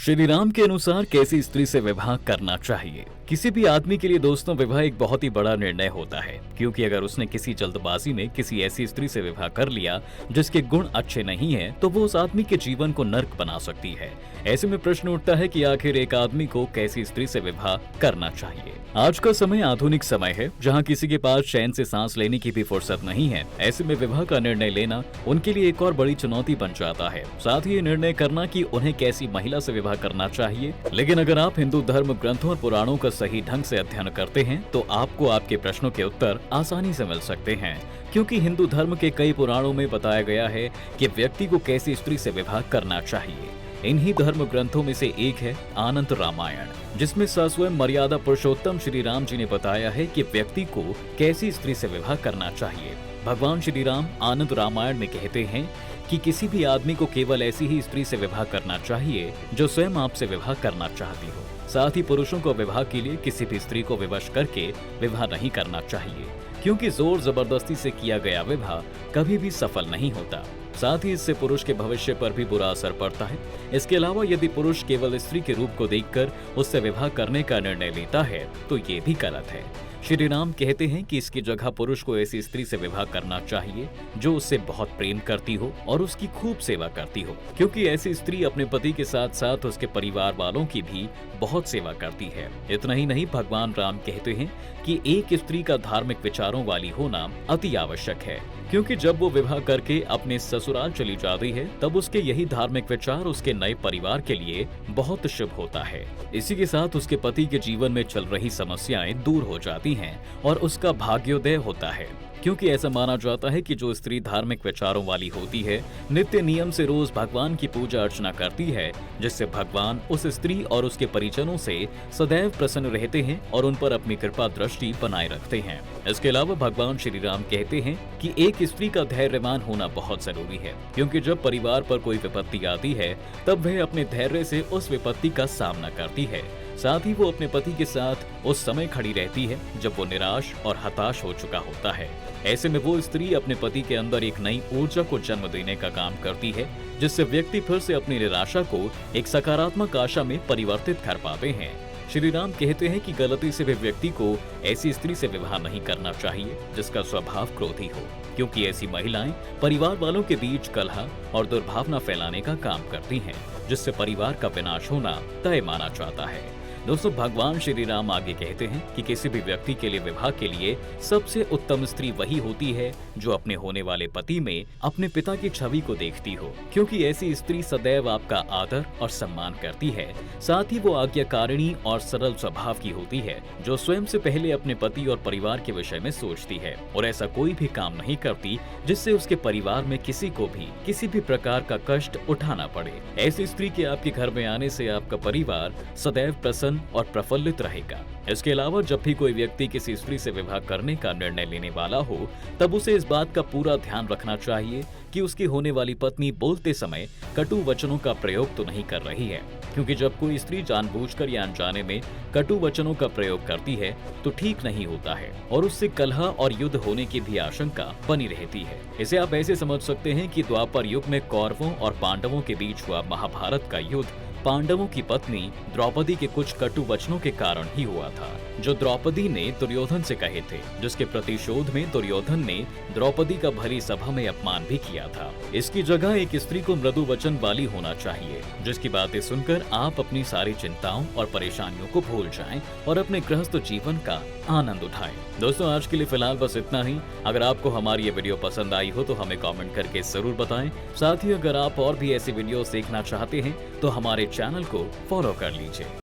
श्री राम के अनुसार कैसी स्त्री से विवाह करना चाहिए। किसी भी आदमी के लिए दोस्तों विवाह एक बहुत ही बड़ा निर्णय होता है, क्योंकि अगर उसने किसी जल्दबाजी में किसी ऐसी स्त्री से विवाह कर लिया जिसके गुण अच्छे नहीं हैं, तो वो उस आदमी के जीवन को नर्क बना सकती है। ऐसे में प्रश्न उठता है कि आखिर एक आदमी को कैसी स्त्री से विवाह करना चाहिए। आज का समय आधुनिक समय है, जहाँ किसी के पास चैन से सांस लेने की भी फुर्सत नहीं है। ऐसे में विवाह का निर्णय लेना उनके लिए एक और बड़ी चुनौती बन जाता है। साथ ही ये निर्णय करना कि उन्हें कैसी महिला से विवाह करना चाहिए। लेकिन अगर आप हिंदू धर्म ग्रंथों और पुराणों का सही ढंग से अध्ययन करते हैं, तो आपको आपके प्रश्नों के उत्तर आसानी से मिल सकते हैं, क्योंकि हिंदू धर्म के कई पुराणों में बताया गया है कि व्यक्ति को कैसी स्त्री से विवाह करना चाहिए। इन्हीं धर्म ग्रंथों में से एक है आनंद रामायण, जिसमें स्वयं मर्यादा पुरुषोत्तम श्री राम जी ने बताया है कि व्यक्ति को कैसी स्त्री से विवाह करना चाहिए। भगवान श्री राम आनंद रामायण में कहते हैं कि किसी भी आदमी को केवल ऐसी ही स्त्री से विवाह करना चाहिए जो स्वयं आपसे विवाह करना चाहती हो। साथ ही पुरुषों को विवाह के लिए किसी भी स्त्री को विवश करके विवाह नहीं करना चाहिए, क्योंकि जोर जबरदस्ती से किया गया विवाह कभी भी सफल नहीं होता। साथ ही इससे पुरुष के भविष्य पर भी बुरा असर पड़ता है। इसके अलावा यदि पुरुष केवल स्त्री के रूप को देखकर उससे विवाह करने का निर्णय लेता है, तो ये भी गलत है। श्री राम कहते हैं कि इसकी जगह पुरुष को ऐसी स्त्री से विवाह करना चाहिए जो उससे बहुत प्रेम करती हो और उसकी खूब सेवा करती हो, क्योंकि ऐसी स्त्री अपने पति के साथ साथ उसके परिवार वालों की भी बहुत सेवा करती है। इतना ही नहीं, भगवान राम कहते हैं कि एक स्त्री का धार्मिक विचारों वाली होना अति आवश्यक है, क्योंकि जब वो विवाह करके अपने ससुराल चली जाती है, तब उसके यही धार्मिक विचार उसके नए परिवार के लिए बहुत शुभ होता है। इसी के साथ उसके पति के जीवन में चल रही समस्याएं दूर हो जाती हैं और उसका भाग्योदय होता है, क्योंकि ऐसा माना जाता है कि जो स्त्री धार्मिक विचारों वाली होती है, नित्य नियम से रोज भगवान की पूजा अर्चना करती है, जिससे भगवान उस स्त्री और उसके परिजनों से सदैव प्रसन्न रहते हैं और उन पर अपनी कृपा दृष्टि बनाए रखते हैं। इसके अलावा भगवान श्री राम कहते हैं कि एक स्त्री का धैर्यवान होना बहुत जरूरी है, क्योंकि जब परिवार पर कोई विपत्ति आती है, तब वह अपने धैर्य से उस विपत्ति का सामना करती है। साथ ही वो अपने पति के साथ उस समय खड़ी रहती है जब वो निराश और हताश हो चुका होता है। ऐसे में वो स्त्री अपने पति के अंदर एक नई ऊर्जा को जन्म देने का काम करती है, जिससे व्यक्ति फिर से अपनी निराशा को एक सकारात्मक आशा में परिवर्तित कर पाते हैं। श्री राम कहते हैं कि गलती से भी व्यक्ति को ऐसी स्त्री से विवाह नहीं करना चाहिए जिसका स्वभाव क्रोधी हो, क्योंकि ऐसी महिलाएं परिवार वालों के बीच कलह और दुर्भावना फैलाने का काम करती हैं, जिससे परिवार का विनाश होना तय माना जाता है। दोस्तों, भगवान श्री राम आगे कहते हैं कि किसी भी व्यक्ति के लिए विवाह के लिए सबसे उत्तम स्त्री वही होती है जो अपने होने वाले पति में अपने पिता की छवि को देखती हो, क्योंकि ऐसी स्त्री सदैव आपका आदर और सम्मान करती है। साथ ही वो आज्ञाकारिणी और सरल स्वभाव की होती है, जो स्वयं से पहले अपने पति और परिवार के विषय में सोचती है और ऐसा कोई भी काम नहीं करती जिससे उसके परिवार में किसी को भी किसी भी प्रकार का कष्ट उठाना पड़े। ऐसी स्त्री के आपके घर में आने से आपका परिवार सदैव प्रसन्न और प्रफुल्लित रहेगा। इसके अलावा जब भी कोई व्यक्ति किसी स्त्री से विवाह करने का निर्णय लेने वाला हो, तब उसे इस बात का पूरा ध्यान रखना चाहिए कि उसकी होने वाली पत्नी बोलते समय कटु वचनों का प्रयोग तो नहीं कर रही है, क्योंकि जब कोई स्त्री जानबूझकर या अनजाने में कटु वचनों का प्रयोग करती है तो ठीक नहीं होता है और उससे कलह और युद्ध होने की भी आशंका बनी रहती है। इसे आप ऐसे समझ सकते हैं कि द्वापर युग में कौरवों और पांडवों के बीच हुआ महाभारत का युद्ध पांडवों की पत्नी द्रौपदी के कुछ कटु वचनों के कारण ही हुआ था, जो द्रौपदी ने दुर्योधन से कहे थे, जिसके प्रतिशोध में दुर्योधन ने द्रौपदी का भरी सभा में अपमान भी किया था। इसकी जगह एक स्त्री को मृदु वचन वाली होना चाहिए, जिसकी बातें सुनकर आप अपनी सारी चिंताओं और परेशानियों को भूल जाएं और अपने गृहस्थ जीवन का आनंद उठाएं। दोस्तों, आज के लिए फिलहाल बस इतना ही। अगर आपको हमारी ये वीडियो पसंद आई हो तो हमें कमेंट करके जरूर बताएं। साथ ही अगर आप और भी ऐसी वीडियोस देखना चाहते हैं तो हमारे चैनल को फॉलो कर लीजिए।